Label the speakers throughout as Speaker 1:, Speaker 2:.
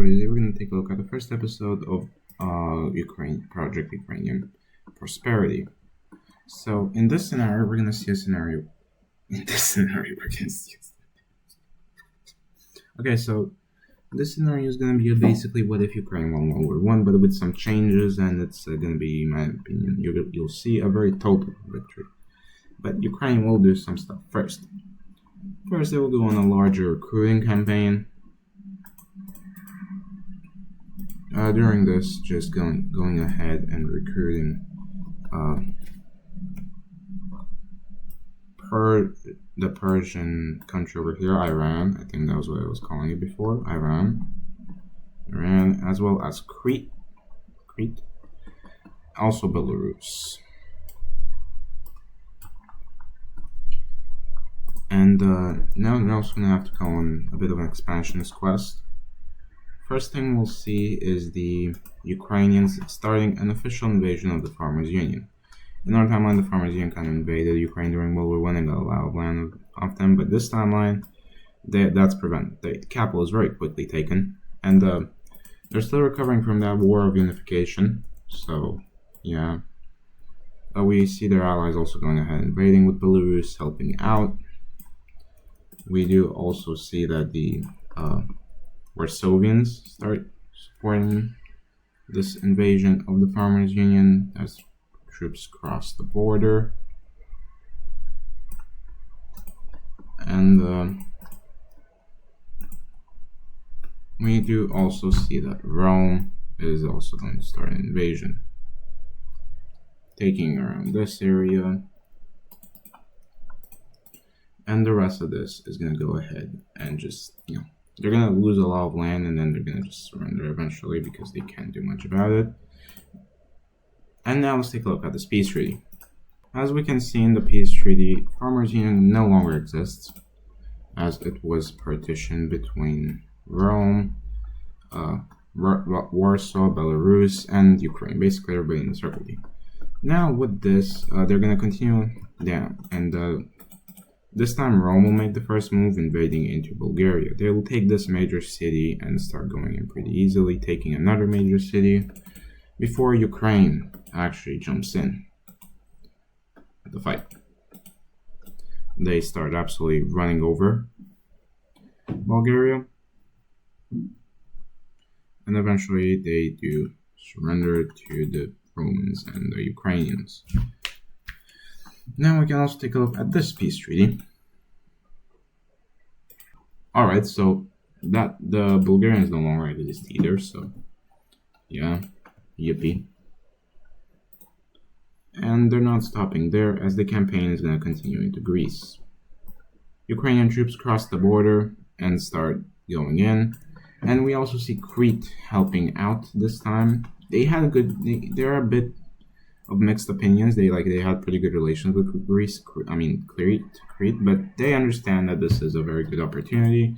Speaker 1: today we're going to take a look at the first episode of Ukrainian Prosperity. So in this scenario, we're going to see a scenario. Okay, so this scenario is going to be basically what if Ukraine won World War I, but with some changes, and it's going to be, in my opinion, you'll see a very total victory. But Ukraine will do some stuff first. First, they will go on a larger recruiting campaign. During this, just going ahead and recruiting the Persian country over here, Iran. I think that was what I was calling it before. Iran, as well as Crete, also Belarus. And now they're also going to have to go on a bit of an expansionist quest. First thing we'll see is the Ukrainians starting an official invasion of the Farmers Union. In our timeline, the Farmers Union kind of invaded Ukraine during World War I and got a lot of land off them, but this timeline, that's prevented. The capital is very quickly taken, and they're still recovering from that war of unification, so yeah. We see their allies also going ahead invading with Belarus, helping out. We do also see that the Warsavians start supporting this invasion of the Farmers Union as troops cross the border. And we do also see that Rome is also going to start an invasion, taking around this area. And the rest of this is going to go ahead and just, they're going to lose a lot of land, and then they're going to just surrender eventually because they can't do much about it. And now let's take a look at this peace treaty. As we can see in the peace treaty, Farmers Union no longer exists, as it was partitioned between Rome, Warsaw, Belarus, and Ukraine. Basically everybody in the Circle T. Now with this, they're going to continue down, and this time Rome will make the first move, invading into Bulgaria. They will take this major city and start going in pretty easily, taking another major city before Ukraine actually jumps in at the fight. They start absolutely running over Bulgaria, and eventually they do surrender to the Romans and the Ukrainians. Now we can also take a look at this peace treaty. Alright, so that the Bulgarians no longer exist either, so yeah, yippee. And they're not stopping there, as the campaign is going to continue into Greece. Ukrainian troops cross the border and start going in, and we also see Crete helping out this time. They had a good, they're a bit of mixed opinions. They had pretty good relations with Greece, Crete, but they understand that this is a very good opportunity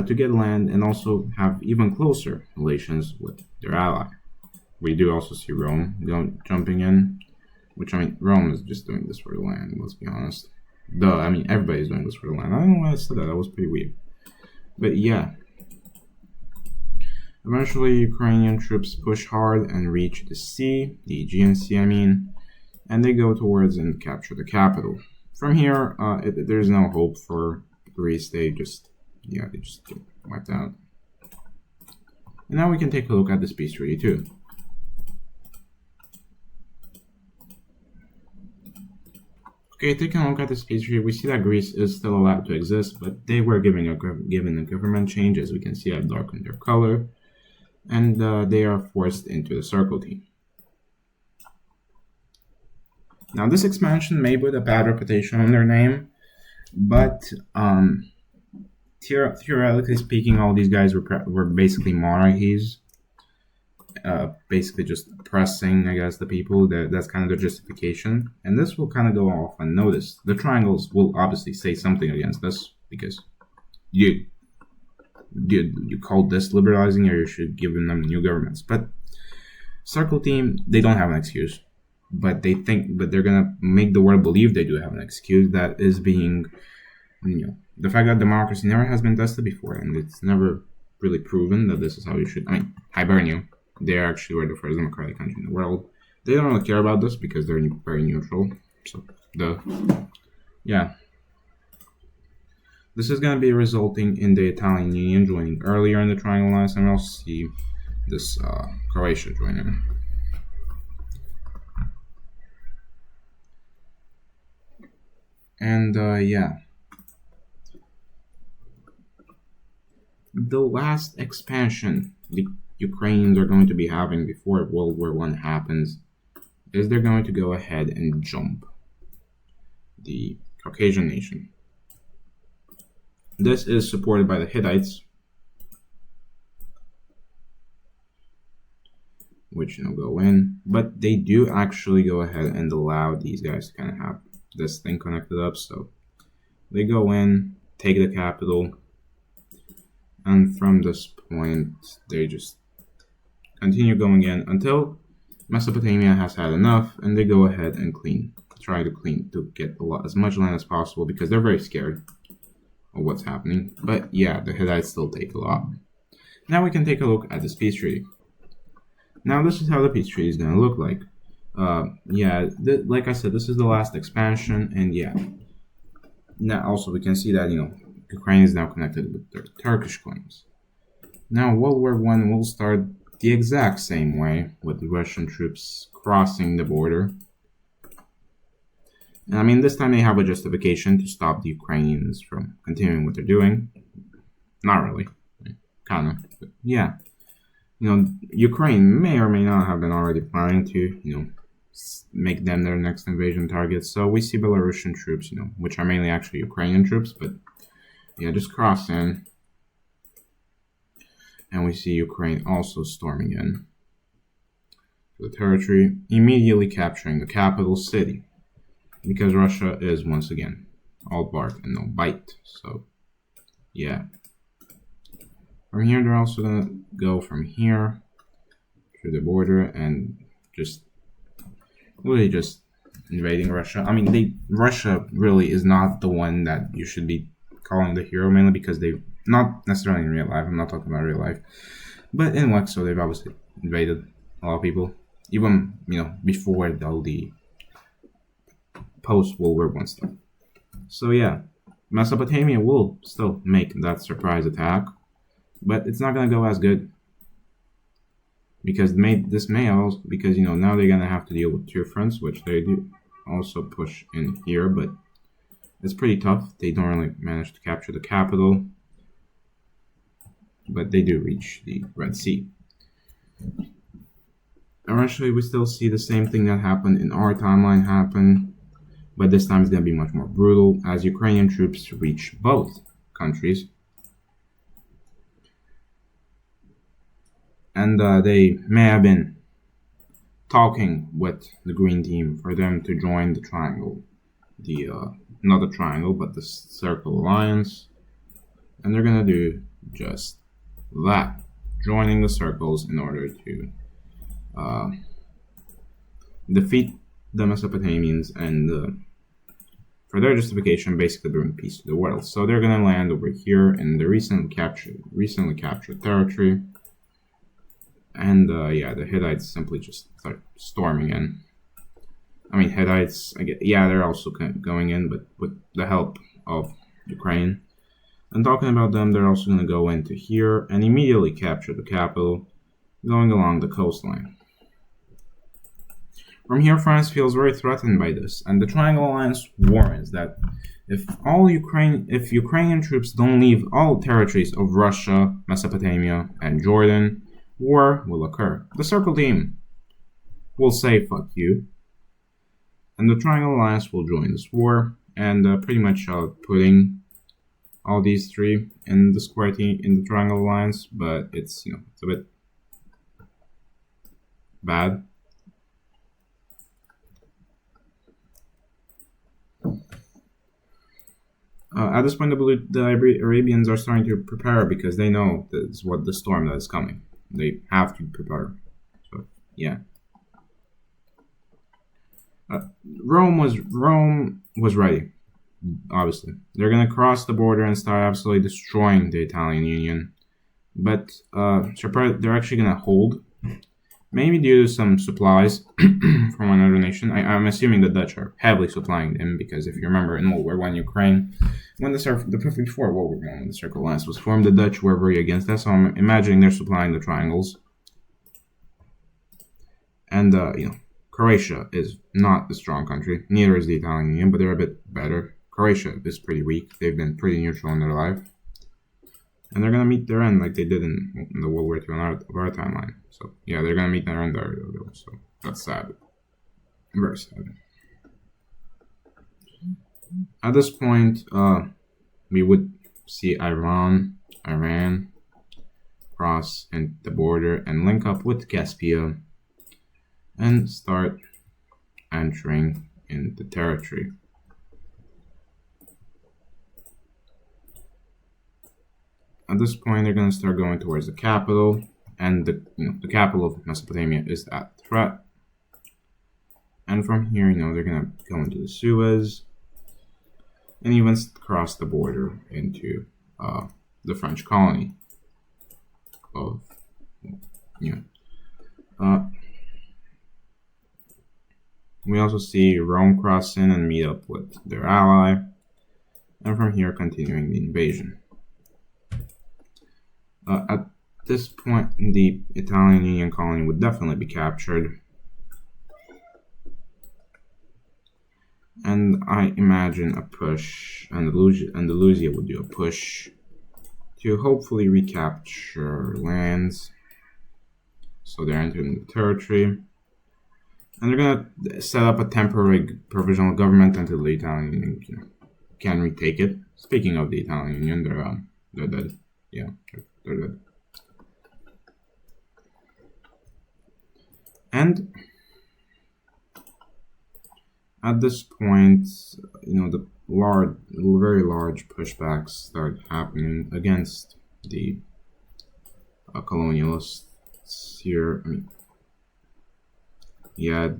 Speaker 1: to get land and also have even closer relations with their ally. We do also see Rome jumping in, which, Rome is just doing this for the land, let's be honest. Everybody's doing this for the land. I don't know why I said that, that was pretty weird. But yeah. Eventually, Ukrainian troops push hard and reach the sea, the Aegean Sea, and they go towards and capture the capital. From here, there's no hope for Greece. They just get wiped out. And now we can take a look at this peace treaty too. Okay, taking a look at this peace treaty, we see that Greece is still allowed to exist, but they were given a government change. As we can see, I've darkened their color. And they are forced into the Circle T. Now, this expansion may put a bad reputation on their name, but theoretically speaking, all these guys were basically monarchies, basically just oppressing, I guess, the people. That's kind of their justification, and this will kind of go off unnoticed. The triangles will obviously say something against this, because you call this liberalizing, or you should give them new governments. But Circle Team, they don't have an excuse, but they're gonna make the world believe they do have an excuse that is being, the fact that democracy never has been tested before, and it's never really proven that this is how you should. I mean, Hibernia, they actually were the first democratic country in the world. They don't really care about this because they're very neutral. So yeah. This is going to be resulting in the Italian Union joining earlier in the Triangle Alliance, and we'll see this Croatia joining. And yeah. The last expansion the Ukrainians are going to be having before World War I happens is they're going to go ahead and jump the Caucasian nation. This is supported by the Hittites, which go in, but they do actually go ahead and allow these guys to kind of have this thing connected up. So they go in, take the capital, and from this point they just continue going in until Mesopotamia has had enough, and they go ahead and try to get as much land as possible because they're very scared of what's happening. But yeah, the Hittites still take a lot. Now we can take a look at this peace treaty. Now this is how the peace treaty is going to look like. Yeah, like I said, this is the last expansion, and yeah. Now also we can see that Ukraine is now connected with their Turkish claims. Now World War I will start the exact same way, with the Russian troops crossing the border. And I mean, this time they have a justification to stop the Ukrainians from continuing what they're doing. Not really, kind of, but yeah. Ukraine may or may not have been already planning to, make them their next invasion targets. So we see Belarusian troops, which are mainly actually Ukrainian troops, but yeah, just cross in. And we see Ukraine also storming in to the territory, immediately capturing the capital city. Because Russia is, once again, all bark and no bite. So, yeah. From here, they're also going to go from here to the border and really just invading Russia. I mean, Russia really is not the one that you should be calling the hero, mainly because they've, not necessarily in real life, I'm not talking about real life, but in Wexo, they've obviously invaded a lot of people, even, before all the post-World War I stuff. So yeah, Mesopotamia will still make that surprise attack, but it's not going to go as good. Because this may also, because now they're going to have to deal with 2 fronts, which they do also push in here, but it's pretty tough. They don't really manage to capture the capital, but they do reach the Red Sea. Eventually, we still see the same thing that happened in our timeline happen, but this time it's going to be much more brutal as Ukrainian troops reach both countries. And they may have been talking with the green team for them to join the triangle. Not the triangle, but the circle alliance. And they're going to do just that. Joining the circles in order to defeat the Mesopotamians and for their justification, basically bring peace to the world. So they're going to land over here in the recently captured territory. And yeah, the Hittites simply just start storming in. I mean, Hittites, they're also going in, but with the help of Ukraine. And talking about them, they're also going to go into here and immediately capture the capital, going along the coastline. From here, France feels very threatened by this, and the Triangle Alliance warns that if Ukrainian troops don't leave all territories of Russia, Mesopotamia, and Jordan, war will occur. The Circle team will say "fuck you," and the Triangle Alliance will join this war, and pretty much putting all these 3 in the square team in the Triangle Alliance, but it's it's a bit bad. At this point, the Arabians are starting to prepare because they know that's what the storm that is coming. They have to prepare. So yeah. Rome was ready. Obviously, they're gonna cross the border and start absolutely destroying the Italian Union. but they're actually gonna hold, maybe due to some supplies from another nation. I'm assuming the Dutch are heavily supplying them, because if you remember in World War I Ukraine, before World War I, when the Circle Alliance was formed, the Dutch were very against that. So I'm imagining they're supplying the triangles. And Croatia is not a strong country. Neither is the Italian Union, but they're a bit better. Croatia is pretty weak. They've been pretty neutral in their life. And they're going to meet their end like they did in the World War II of our timeline. So, yeah, they're going to meet their end there. So, that's sad. Very sad. At this point, we would see Iran cross in the border and link up with Caspia and start entering in the territory. At this point, they're going to start going towards the capital, and the capital of Mesopotamia is at threat. And from here, they're going to go into the Suez, and even cross the border into the French colony of, we also see Rome cross in and meet up with their ally, and from here continuing the invasion. At this point, the Italian Union colony would definitely be captured. And I imagine a push, Andalusia would do a push to hopefully recapture lands. So they're entering the territory. And they're going to set up a temporary provisional government until the Italian Union can retake it. Speaking of the Italian Union, they're dead. Yeah, they're dead. And at this point, the very large pushbacks start happening against the colonialists here. The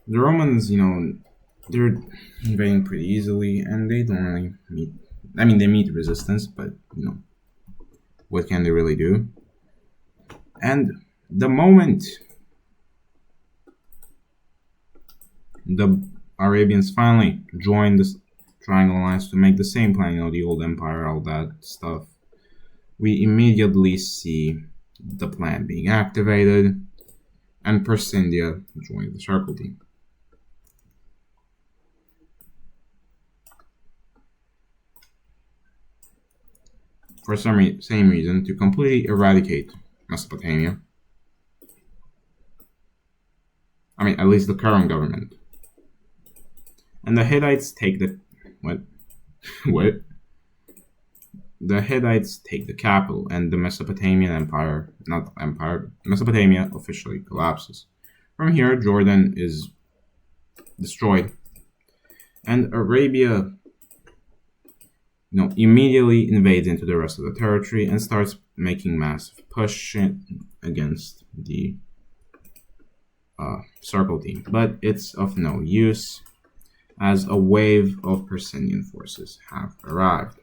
Speaker 1: Romans, they're invading pretty easily, and they don't really meet. They meet resistance, but what can they really do? And the moment the Arabians finally join this Triangle Alliance to make the same plan, the old empire, all that stuff, we immediately see the plan being activated, and Persyndia joins the Circle team. For some same reason, to completely eradicate Mesopotamia. At least the current government. And the Hittites take the what? The Hittites take the capital, and the Mesopotamian empire, Mesopotamia officially collapses. From here, Jordan is destroyed, and Arabia, immediately invades into the rest of the territory and starts making massive push against the Circle team. But it's of no use, as a wave of Persyndian forces have arrived.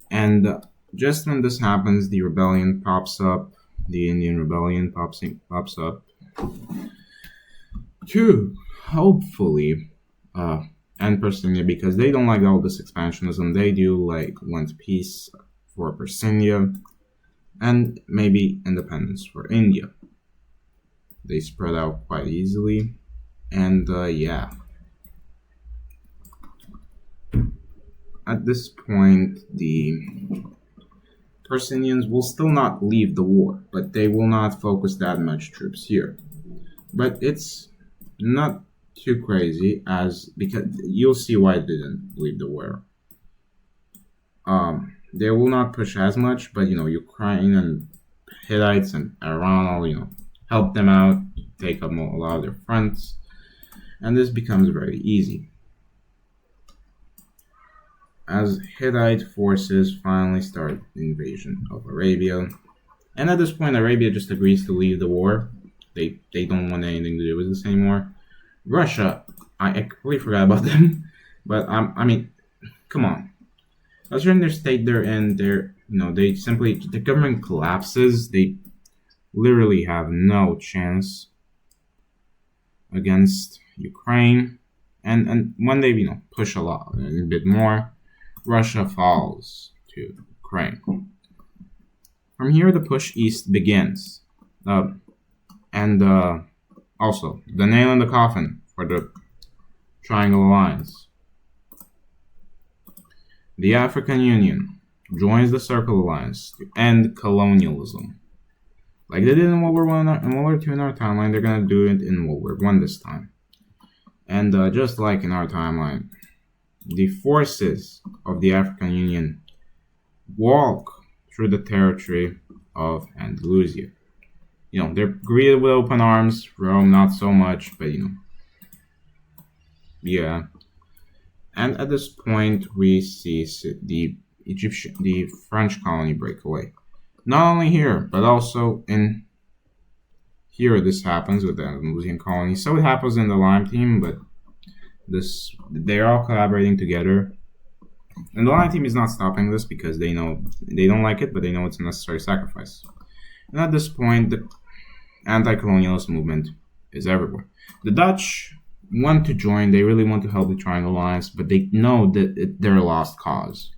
Speaker 1: And just when this happens, the rebellion pops up. The Indian rebellion pops up to hopefully end Persyndia, because they don't like all this expansionism. They do want peace for Persyndia and maybe independence for India. They spread out quite easily, and yeah. At this point, the Persyndians will still not leave the war, but they will not focus that much troops here. But it's not too crazy, because you'll see why they didn't leave the war. They will not push as much, but Ukraine and Hittites and Iran all help them out, take up a lot of their fronts, and this becomes very easy. As Hittite forces finally start the invasion of Arabia, and at this point Arabia just agrees to leave the war. They don't want anything to do with this anymore. Russia, I completely forgot about them, but come on. As you're in their state they're in, they simply, the government collapses. They literally have no chance against Ukraine. And when they push a bit more, Russia falls to Ukraine. From here, the push east begins, and also the nail in the coffin for the Triangle Alliance. The African Union joins the Circle Alliance to end colonialism. Like they did in World War I and World War II in our timeline, they're gonna do it in World War I this time. And just like in our timeline, the forces of the African Union walk through the territory of Andalusia. They're greeted with open arms. Rome, not so much, but yeah. And at this point, we see the French colony break away. Not only here, but also in here. This happens with the Andalusian colony. So it happens in the Lime team, but they're all collaborating together. And the Lime team is not stopping this because they know they don't like it, but they know it's a necessary sacrifice. And at this point, the anti-colonialist movement is everywhere. The Dutch want to join. They really want to help the Triangle Alliance, but they know that they're a lost cause.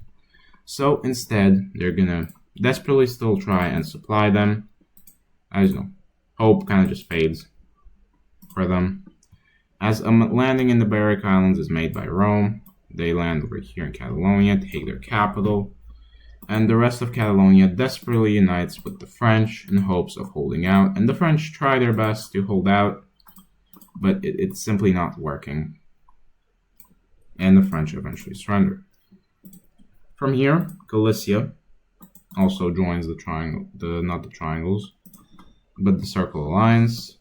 Speaker 1: So instead, they're gonna desperately still try and supply them. As hope kind of just fades for them. As a landing in the Balearic Islands is made by Rome, they land over here in Catalonia, take their capital, and the rest of Catalonia desperately unites with the French in hopes of holding out. And the French try their best to hold out, but it's simply not working. And the French eventually surrender. From here, Galicia also joins the triangle, not the triangles, but the Circle Alliance,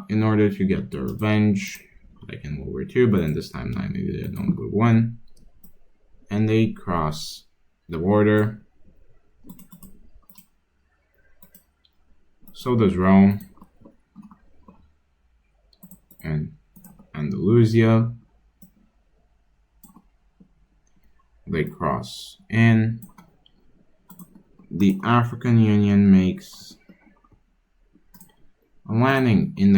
Speaker 1: in order to get their revenge, like in World War II, but in this time they did in World War I. And they cross the border. So does Rome and Andalusia. They cross in. The African Union makes a landing in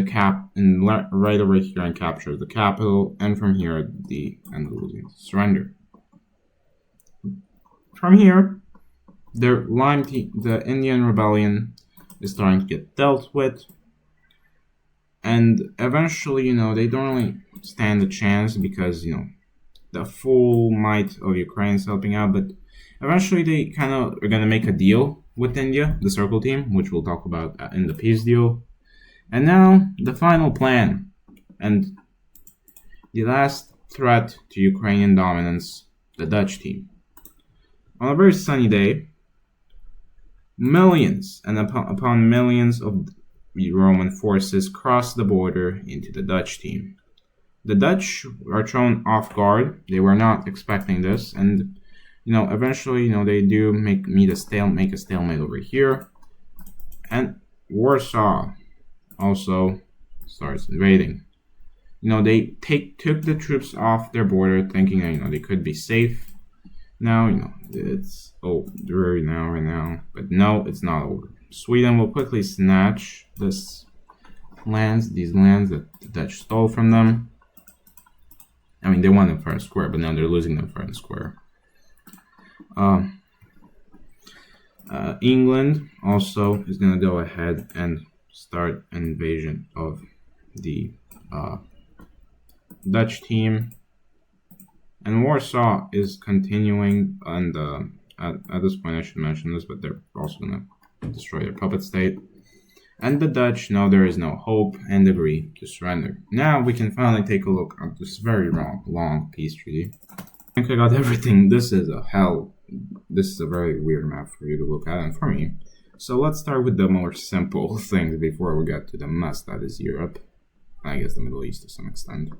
Speaker 1: right over here and captures the capital, and from here the Andalusians surrender. From here, the Indian rebellion is starting to get dealt with, and eventually, they don't really stand a chance because the full might of Ukraine is helping out, but eventually they kind of are gonna make a deal with India, the Circle team, which we'll talk about in the peace deal. And now the final plan and the last threat to Ukrainian dominance, the Dutch team. On a very sunny day, millions and upon millions of Roman forces cross the border into the Dutch team. The Dutch are thrown off guard. They were not expecting this, and eventually, they do make a stalemate over here, and Warsaw also starts invading. They took the troops off their border, thinking that they could be safe. Now, it's over right now, but no, it's not over. Sweden will quickly snatch these lands that the Dutch stole from them. I mean, they won them fair and square, but now they're losing them fair and square. England also is going to go ahead and start an invasion of the Dutch team. And Warsaw is continuing, and at this point I should mention this, but they're also going to destroy their puppet state. And the Dutch know there is no hope and agree to surrender. Now we can finally take a look at this very long peace treaty. I think I got everything. This is a very weird map for you to look at and for me. So let's start with the more simple things before we get to the mess that is Europe. I guess the Middle East to some extent.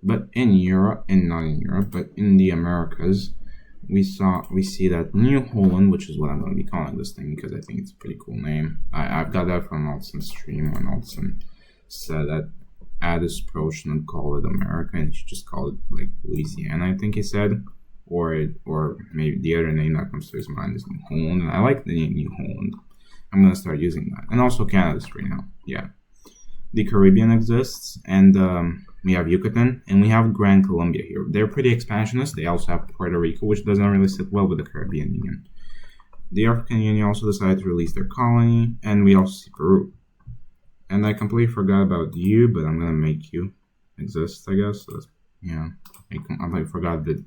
Speaker 1: But in Europe, and not in Europe, but in the Americas, we see that New Holland, which is what I'm going to be calling this thing because I think it's a pretty cool name. I've got that from Altson's stream when Altson said that add this approach and call it America, and you should just call it like Louisiana, I think he said. Or maybe the other name that comes to his mind is New Holland. And I like the name New Holland. I'm gonna start using that. And also Canada's free now. Yeah. The Caribbean exists, and we have Yucatan, and we have Grand Colombia here. They're pretty expansionist. They also have Puerto Rico, which doesn't really sit well with the Caribbean Union. The African Union also decided to release their colony, and we also see Peru. And I completely forgot about you, but I'm gonna make you exist, I guess. So, yeah, I forgot that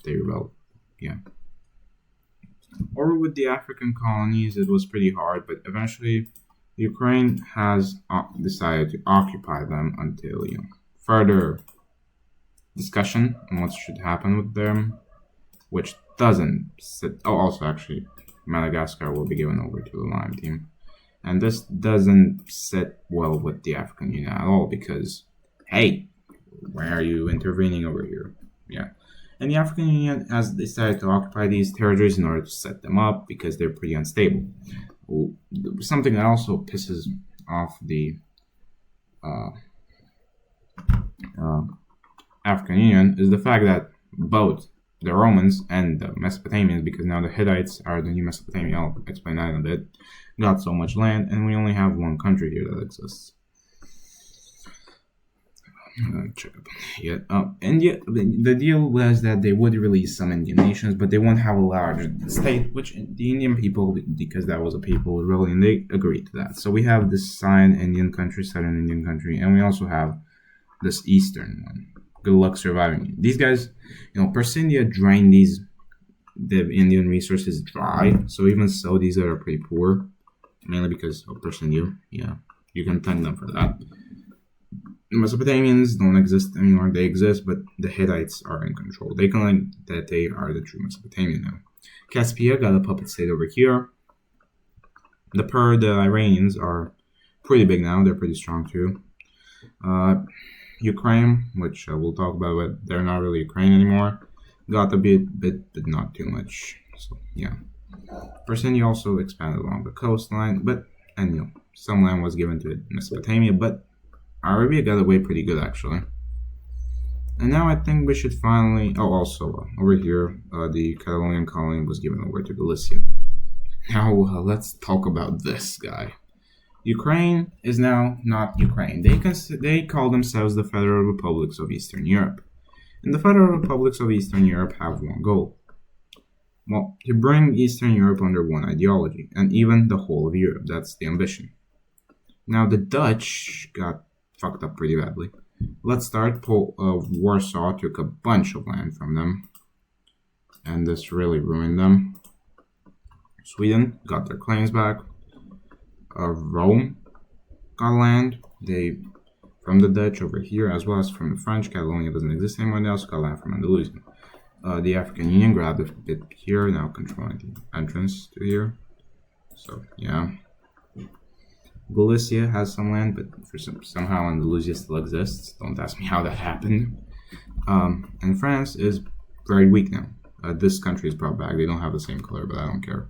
Speaker 1: they rebelled. Yeah. Or with the African colonies, it was pretty hard, but eventually Ukraine has decided to occupy them until further discussion on what should happen with them, which doesn't sit. Oh, also actually, Madagascar will be given over to the Lime team, and this doesn't sit well with the African Union at all because, hey, why are you intervening over here? Yeah. And the African Union has decided to occupy these territories in order to set them up because they're pretty unstable. Something that also pisses off the African Union is the fact that both the Romans and the Mesopotamians, because now the Hittites are the new Mesopotamia, I'll explain that in a bit, got so much land, and we only have one country here that exists. Check up yet. And yet the deal was that they would release some Indian nations, but they won't have a large state, which the Indian people, because that was a people with really, and they agreed to that. So we have this southern Indian country, and we also have this eastern one. Good luck surviving. These guys, Persindia drained the Indian resources dry. So even so, these are pretty poor, mainly because of Persindia. Yeah, you can thank them for that. The Mesopotamians don't exist anymore. They exist, but the Hittites are in control. They claim that they are the true Mesopotamian now. Caspia got a puppet state over here. The Iranians are pretty big now. They're pretty strong too. Ukraine, which we'll talk about, but they're not really Ukraine anymore. Got a bit, but not too much. So yeah. Persinia also expanded along the coastline, and some land was given to Mesopotamia, but Arabia got away pretty good, actually. And now I think we should finally... Oh, also, over here, the Catalonian colony was given over to Galicia. Now, let's talk about this guy. Ukraine is now not Ukraine. They call themselves the Federal Republics of Eastern Europe. And the Federal Republics of Eastern Europe have one goal. Well, to bring Eastern Europe under one ideology, and even the whole of Europe. That's the ambition. Now, the Dutch got fucked up pretty badly. Let's start. Warsaw took a bunch of land from them, and this really ruined them. Sweden got their claims back. Rome got land. From the Dutch over here, as well as from the French. Catalonia doesn't exist anymore. They also got land from Andalusia. The African Union grabbed a bit here, now controlling the entrance to here. So yeah. Galicia has some land, but somehow Andalusia still exists. Don't ask me how that happened. And France is very weak now. This country is brought back. They don't have the same color, but I don't care.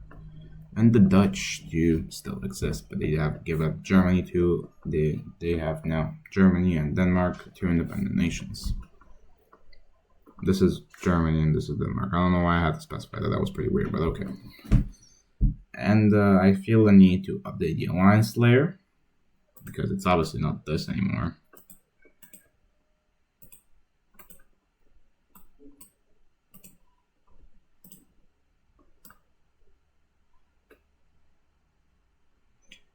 Speaker 1: And the Dutch do still exist, but they have give up Germany to they have now Germany and Denmark, two independent nations. This is Germany and this is Denmark. I don't know why I had to specify that. That was pretty weird, but okay. And I feel the need to update the alliance layer, because it's obviously not this anymore.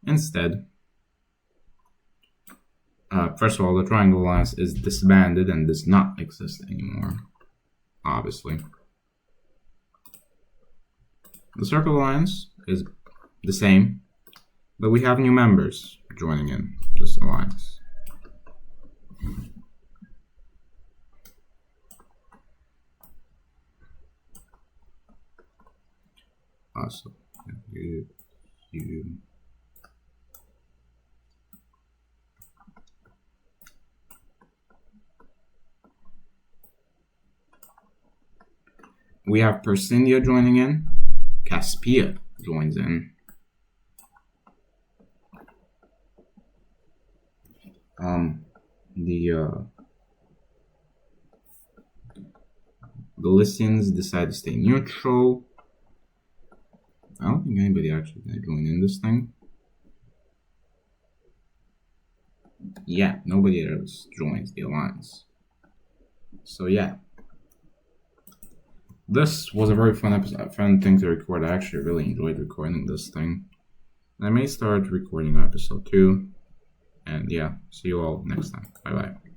Speaker 1: Instead, first of all, the Triangle Alliance is disbanded and does not exist anymore, obviously. The Circle Alliance is the same, but we have new members joining in this alliance. Awesome. You. We have Persindia joining in. Caspia joins in. the Lycians decide to stay neutral. I don't think anybody actually gonna join in this thing. Yeah, nobody else joins the alliance. So yeah, this was a very fun episode, fun thing to record. I actually really enjoyed recording this thing. I may start recording episode 2. And yeah, see you all next time. Bye bye.